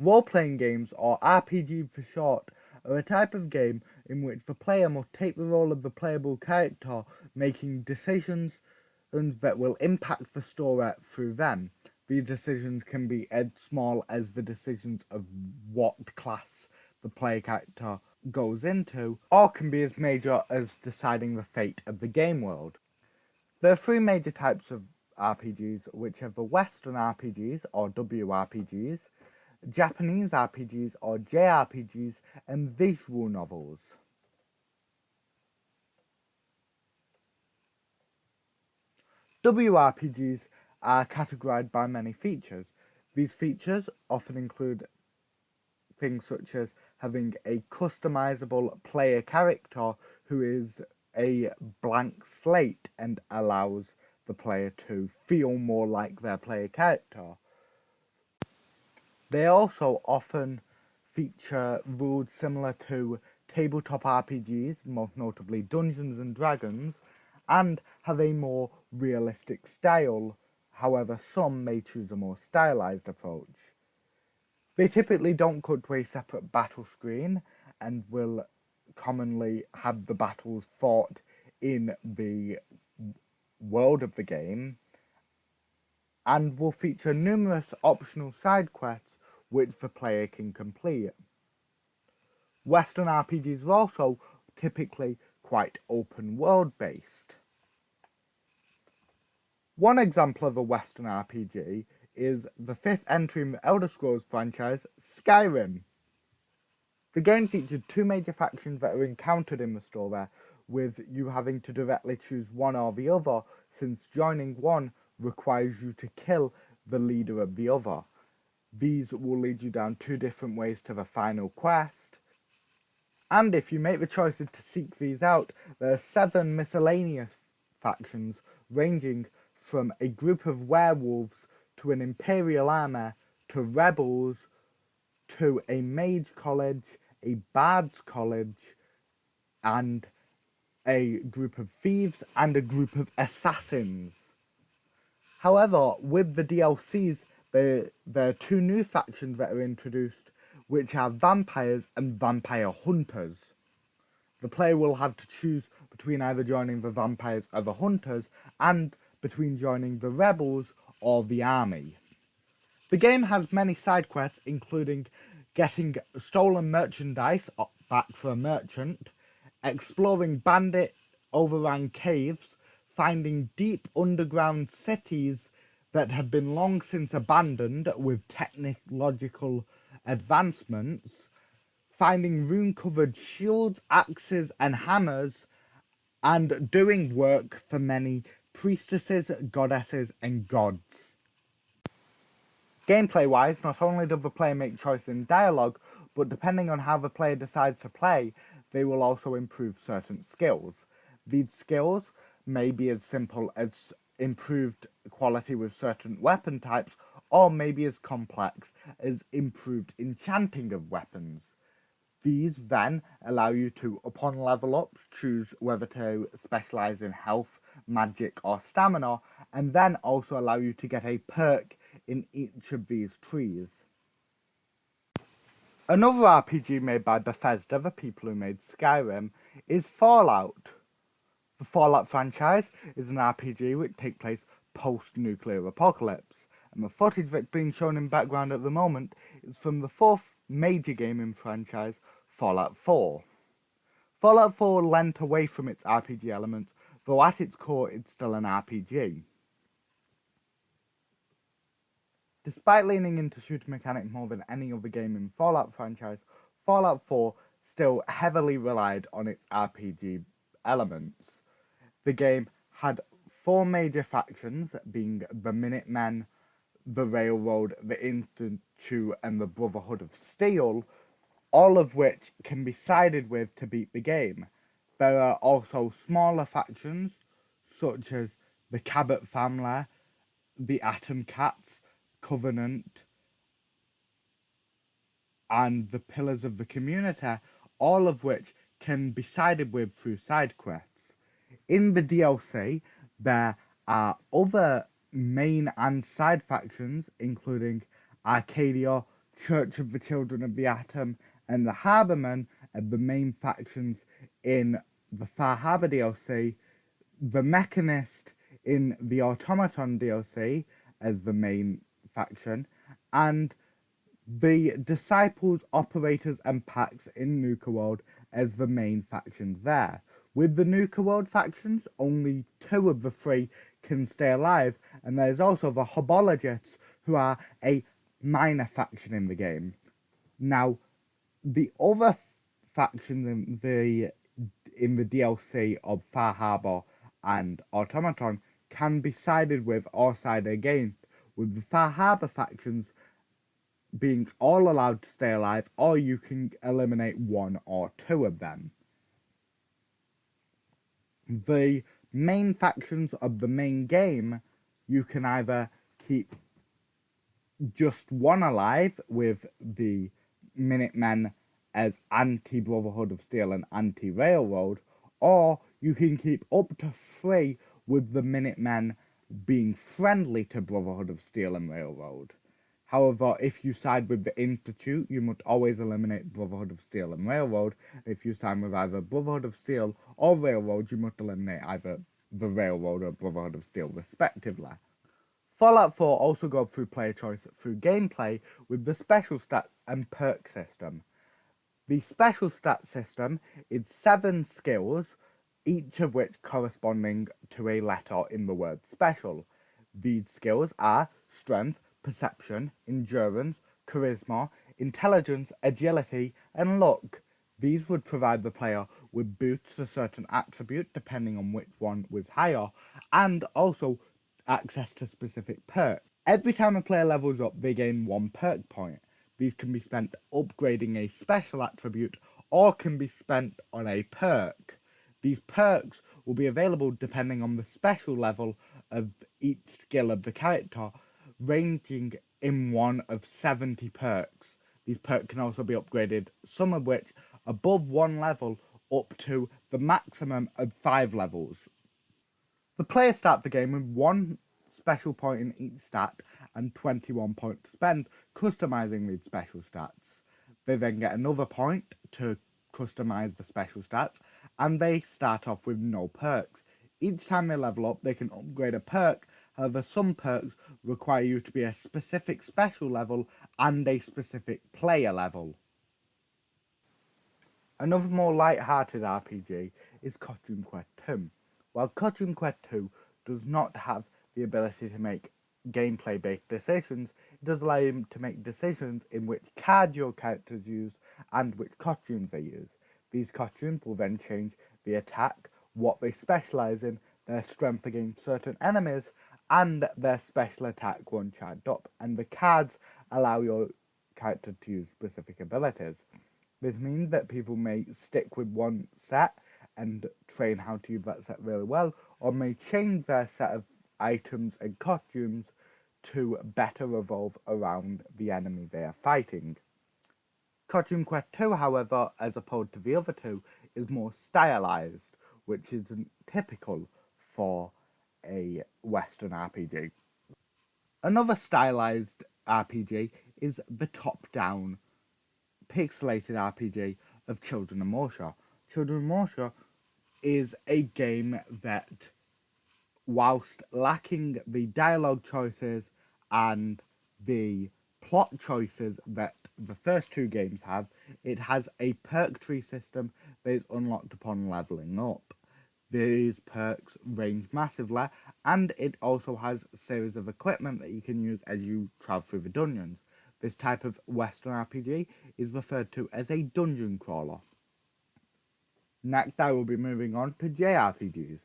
Role-playing games, or RPG for short, are a type of game in which the player must take the role of the playable character, making decisions that will impact the story through them. These decisions can be as small as the decisions of what class the player character goes into, or can be as major as deciding the fate of the game world. There are three major types of RPGs, which are the Western RPGs, or WRPGs, Japanese RPGs, or JRPGs, and visual novels. WRPGs are categorized by many features. These features often include things such as having a customizable player character who is a blank slate and allows the player to feel more like their player character. They also often feature rules similar to tabletop RPGs, most notably Dungeons and Dragons, and have a more realistic style. However, some may choose a more stylized approach. They typically don't cut to a separate battle screen and will commonly have the battles fought in the world of the game and will feature numerous optional side quests which the player can complete. Western RPGs are also typically quite open world based. One example of a Western RPG is the fifth entry in the Elder Scrolls franchise, Skyrim. The game featured two major factions that are encountered in the story, with you having to directly choose one or the other, since joining one requires you to kill the leader of the other. These will lead you down two different ways to the final quest, and if you make the choice to seek these out, there are 7 miscellaneous factions ranging from a group of werewolves to an imperial army to rebels to a mage college, a bard's college, and a group of thieves and a group of assassins. However, with the DLCs, there are two new factions that are introduced, which are vampires and vampire hunters. The player will have to choose between either joining the vampires or the hunters and between joining the rebels or the army. The game has many side quests, including getting stolen merchandise back for a merchant, exploring bandit overrun caves, finding deep underground cities that have been long since abandoned with technological advancements, finding rune-covered shields, axes, and hammers, and doing work for many priestesses, goddesses, and gods. Gameplay-wise, not only does the player make choices in dialogue, but depending on how the player decides to play, they will also improve certain skills. These skills may be as simple as improved quality with certain weapon types, or maybe as complex as improved enchanting of weapons. These then allow you to, upon level up, choose whether to specialize in health, magic, or stamina, and then also allow you to get a perk in each of these trees. Another RPG made by Bethesda, the people who made Skyrim, is Fallout. The Fallout franchise is an RPG which takes place post-nuclear apocalypse, and the footage that's being shown in background at the moment is from the fourth major game in franchise, Fallout 4. Fallout 4 lent away from its RPG elements, though at its core it's still an RPG. Despite leaning into shooter mechanics more than any other game in Fallout franchise, Fallout 4 still heavily relied on its RPG elements. The game had 4 major factions, being the Minutemen, the Railroad, the Institute, and the Brotherhood of Steel, all of which can be sided with to beat the game. There are also smaller factions, such as the Cabot family, the Atom Cats, Covenant, and the Pillars of the Community, all of which can be sided with through side quests. In the DLC, there are other main and side factions, including Arcadia, Church of the Children of the Atom, and the Harbormen are the main factions in the Far Harbor DLC, the Mechanist in the Automaton DLC as the main faction, and the Disciples, Operators, and Pax in Nuka World as the main factions there. With the Nuka World factions, only 2 of the 3 can stay alive, and there's also the Hobologists, who are a minor faction in the game. Now, the other factions in the DLC of Far Harbor and Automaton can be sided with or sided against, with the Far Harbor factions being all allowed to stay alive, or you can eliminate 1 or 2 of them. The main factions of the main game, you can either keep just 1 alive with the Minutemen as anti-Brotherhood of Steel and anti-Railroad, or you can keep up to 3 with the Minutemen being friendly to Brotherhood of Steel and Railroad. However, if you side with the Institute, you must always eliminate Brotherhood of Steel and Railroad. If you side with either Brotherhood of Steel or Railroad, you must eliminate either the Railroad or Brotherhood of Steel, respectively. Fallout 4 also goes through player choice through gameplay with the special stat and perk system. The special stat system is 7 skills, each of which corresponding to a letter in the word special. These skills are Strength, Perception, Endurance, Charisma, Intelligence, Agility, and Luck. These would provide the player with boosts to a certain attribute depending on which one was higher, and also access to specific perks. Every time a player levels up, they gain 1 perk point. These can be spent upgrading a special attribute or can be spent on a perk. These perks will be available depending on the special level of each skill of the character, ranging in one of 70 perks. These perks can also be upgraded, some of which above 1 level up to the maximum of 5 levels. The player starts the game with 1 special point in each stat and 21 points to spend customizing these special stats. They then get another point to customize the special stats, and they start off with no perks. Each time they level up, they can upgrade a perk. However, some perks require you to be a specific special level and a specific player level. Another more light-hearted RPG is Costume Quest 2. While Costume Quest 2 does not have the ability to make gameplay-based decisions, it does allow you to make decisions in which cards your characters use and which costumes they use. These costumes will then change the attack, what they specialise in, their strength against certain enemies, and their special attack when charged up, and the cards allow your character to use specific abilities. This means that people may stick with one set and train how to use that set really well, or may change their set of items and costumes to better evolve around the enemy they are fighting. Costume Quest 2, however, as opposed to the other 2, is more stylized, which isn't typical for a Western RPG. Another stylized RPG is the top-down pixelated RPG of Children of Morta. Children of Morta is a game that, whilst lacking the dialogue choices and the plot choices that the first 2 games have, it has a perk tree system that is unlocked upon leveling up. These perks range massively, and it also has a series of equipment that you can use as you travel through the dungeons. This type of Western RPG is referred to as a dungeon crawler. Next, I will be moving on to JRPGs.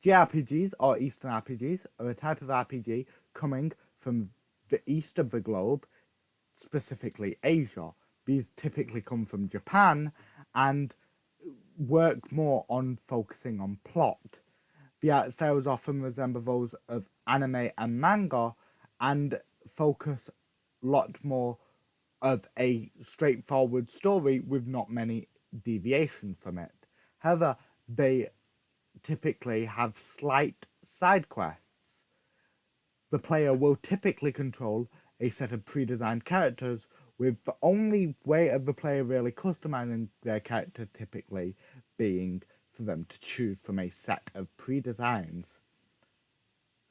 JRPGs, or Eastern RPGs, are a type of RPG coming from the east of the globe, specifically Asia. These typically come from Japan and work more on focusing on plot. The art styles often resemble those of anime and manga and focus a lot more of a straightforward story with not many deviations from it. However, they typically have slight side quests. The player will typically control a set of pre-designed characters, with the only way of the player really customizing their character typically being for them to choose from a set of pre-designs.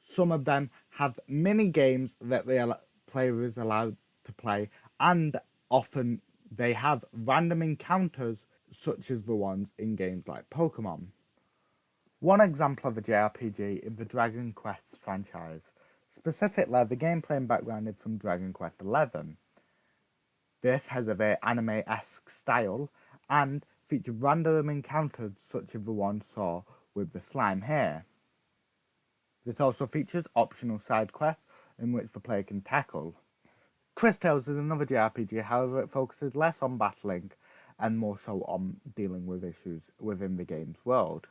Some of them have mini games that the player is allowed to play, and often they have random encounters such as the ones in games like Pokemon. One example of a JRPG is the Dragon Quest franchise. Specifically, the gameplay and background is from Dragon Quest XI. This has a very anime-esque style and features random encounters such as the one saw with the slime here. This also features optional side quests in which the player can tackle. Cris Tales is another JRPG, however it focuses less on battling and more so on dealing with issues within the game's world.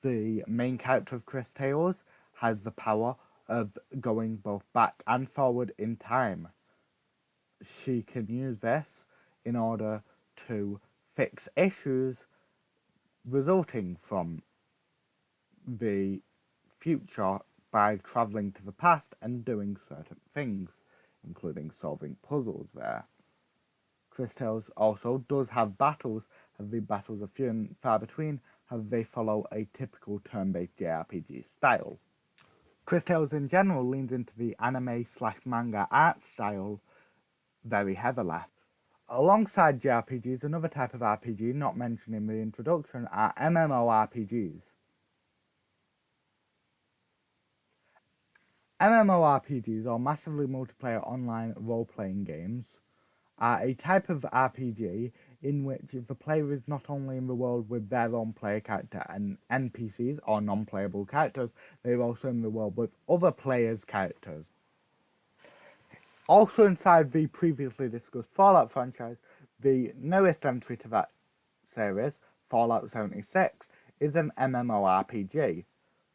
The main character of Cris Tales has the power of going both back and forward in time. She can use this in order to fix issues resulting from the future by travelling to the past and doing certain things, including solving puzzles there. Cris Tales also does have battles, as the battles are few and far between, as they follow a typical turn-based JRPG style. Cris Tales in general leans into the anime/manga art style very heavily. Alongside JRPGs, another type of RPG not mentioned in the introduction are MMORPGs. MMORPGs, or massively multiplayer online role-playing games, are a type of RPG in which the player is not only in the world with their own player character and NPCs or non-playable characters, they are also in the world with other players' characters. Also inside the previously discussed Fallout franchise, the newest entry to that series, Fallout 76, is an MMORPG.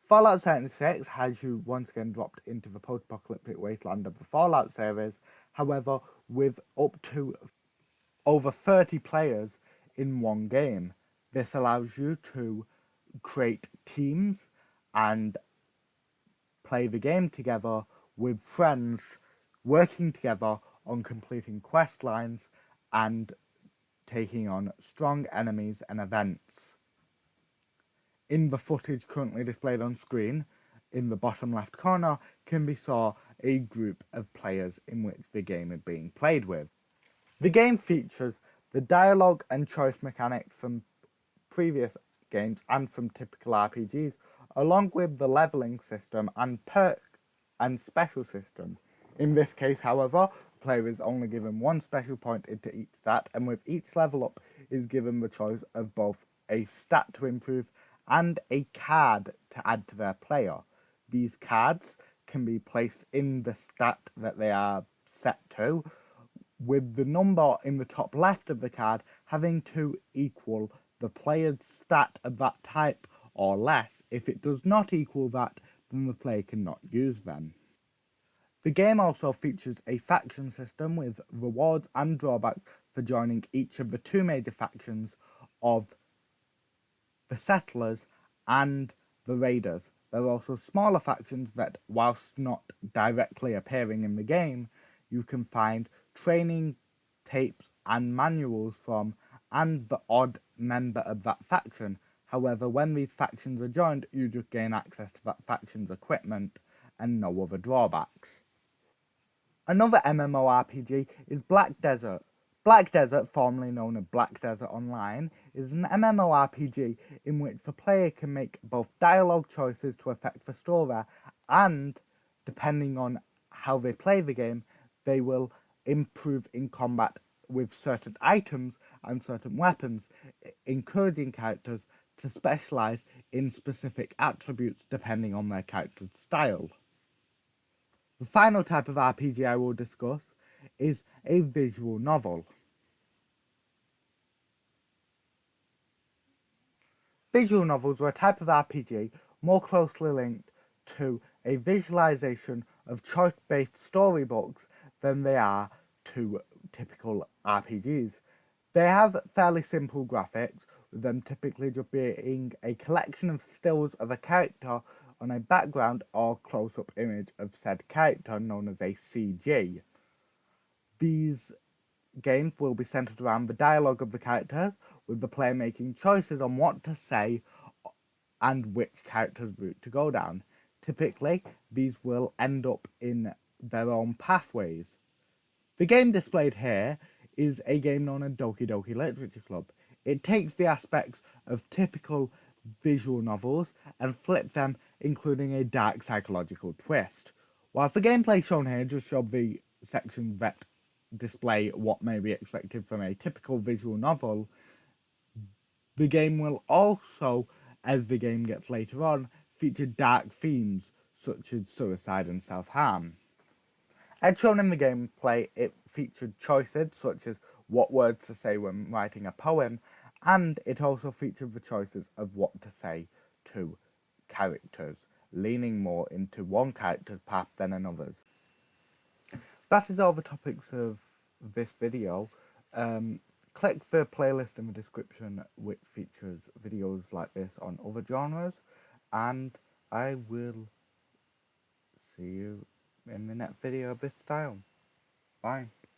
Fallout 76 has you once again dropped into the post-apocalyptic wasteland of the Fallout series, however, with up to over 30 players in one game. This allows you to create teams and play the game together with friends, working together on completing quest lines and taking on strong enemies and events. In the footage currently displayed on screen, in the bottom left corner, can be saw a group of players in which the game is being played with. The game features the dialogue and choice mechanics from previous games and from typical RPGs, along with the leveling system and perk and special system. In this case, however, the player is only given one special point into each stat, and with each level up is given the choice of both a stat to improve and a card to add to their player. These cards can be placed in the stat that they are set to, with the number in the top left of the card having to equal the player's stat of that type or less. If it does not equal that, then the player cannot use them. The game also features a faction system with rewards and drawbacks for joining each of the two major factions of the Settlers and the Raiders. There are also smaller factions that, whilst not directly appearing in the game, you can find training tapes and manuals from, and the odd member of that faction. However, when these factions are joined, you just gain access to that faction's equipment and no other drawbacks. Another MMORPG is Black Desert. Black Desert, formerly known as Black Desert Online, is an MMORPG in which the player can make both dialogue choices to affect the story, and, depending on how they play the game, they will improve in combat with certain items and certain weapons, encouraging characters to specialize in specific attributes depending on their character's style. The final type of RPG I will discuss is a visual novel. Visual novels are a type of RPG more closely linked to a visualization of choice-based storybooks than they are to typical RPGs. They have fairly simple graphics with them typically just being a collection of stills of a character on a background or close-up image of said character known as a CG. These games will be centered around the dialogue of the characters, with the player making choices on what to say and which character's route to go down. Typically, these will end up in their own pathways. The game displayed here is a game known as Doki Doki Literature Club. It takes the aspects of typical visual novels and flips them, including a dark psychological twist. While the gameplay shown here just showed the sections that display what may be expected from a typical visual novel, the game will also, as the game gets later on, feature dark themes such as suicide and self-harm. As shown in the gameplay, it featured choices such as what words to say when writing a poem, and it also featured the choices of what to say to characters, leaning more into one character's path than another's. That is all the topics of this video. Click the playlist in the description which features videos like this on other genres, and I will see you in the next video of this style. Bye.